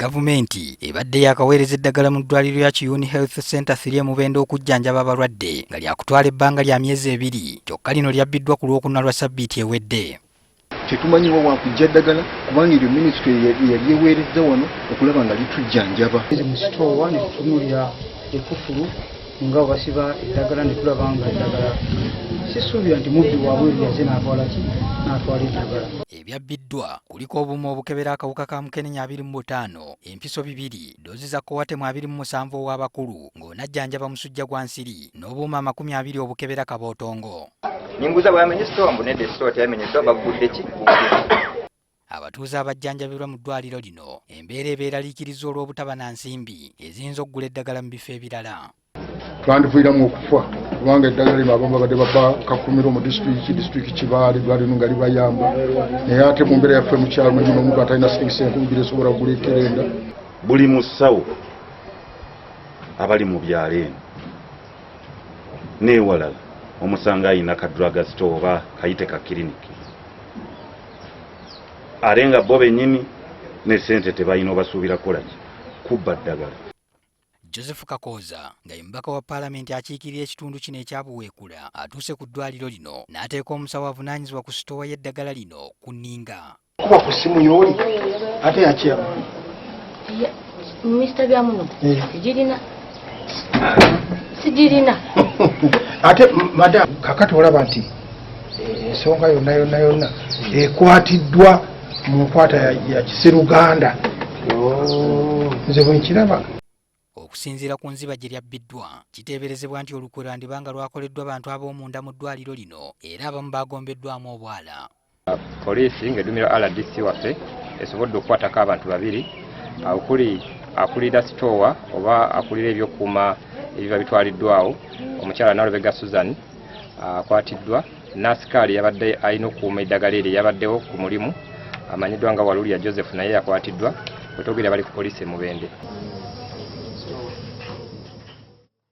Gavumenti ebadde yakaweereza eddagala mu ddwaliro ya Kiyuni Health Center 3 Mubende okujjanjaba abalwadde nga lyakuttwala ebbanga lya myezi 2 kyokka lino lyabbiddwa ku lwokuna lwa ssabbiiti ewedde. Tetumanyiwa wakujja ddagala kubanga eryo minisitule yali eweerezza wano okulaba nga litujjanjaba. Mu sitoowa ne tutunuulira ekkufulu nga basiba eddagala ne tulaba nga eddagala sisuubira nti mubbi waabwe yaze n'atwala eddagala. Ebyabbiddwa kuliko obumu obukebera akawuka ka Mukenenya 25, empiso 2, doozi za kowatemu 27 ow'abakulu ng'onajjanjaba musujja gwa nsiri n'obuuma 20 obukebera kabootongo. Nyinguza bwamenye sitoowa mbunedde sitoowa teyamenye sitoowa bagudde ki? Abatuuze abajjanjabirwa mu ddwaliro lino embeera ebeeraliikiriza olw'obutaba na nsimbi eziyinza okugula eddagala mu bifo ebirala. Twandiviiramu okufa kubanga eddagala lino abamu babadde baba kakumiro mu disitulikiti Kibaale lwalino nga libayamba naye ate mu mbeera yaffe mu kyalo mwe muno omuntu atalina singisa enkubiri esobola kugula ekerenda. Buli musawo abali mu byalo eno n'ewalala omusanga ayina ka drug store oba kayite ka kiriniki ate nga bo bennyini ne ssente tebalina obasuubira kukola ki kubba ddagala. Joseph Kakooza nga mbaka wa Paalamenti akiikirira ekitundu kino ekyabuweekula atuuse ku ddwaliro lino n'ateeka omusawo avunaanyizibwa ku sitoowa y'eddagala lino ku nninga. Kuba ku ssimu y'oli ate yakyamu. Mr. Byamuno sigirina Ate madam kakati olaba nti ensonga yonna ekwatiddwa mu nkwata ya Kisiruganda. Nze bwe nkiraba. Okusinziira ku nziba gye lyabbiddwa kiteeberezebwa nti olukwe lwandibanga lwakoleddwa abantu ab'omunda mu ddwaliro lino era abamu bagombeddwamu obwala. Poliisi ng'eddumira RDC waffe esobodde okukwatako abantu 2 okuli akulira sitoowa oba akulira ebyokuuma ebiba bitwaliddwawo omukyala Nalubega Susan akwatiddwa n'asikaali yabadde alina okukuuma eddagala eryo yabaddewo ku mulimu amanyiddwa nga Walulya Joseph naye yakwatiddwa wetogera bali ku poliisi e Mubende.